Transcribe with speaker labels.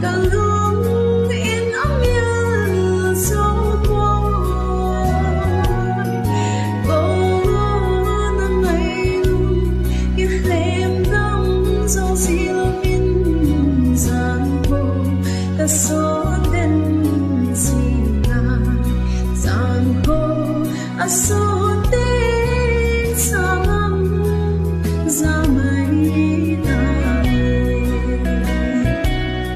Speaker 1: càng hướng yên ắng như gió cuốn. Bầu năm ngày kia thêm gắng do riêng in giang hồ ta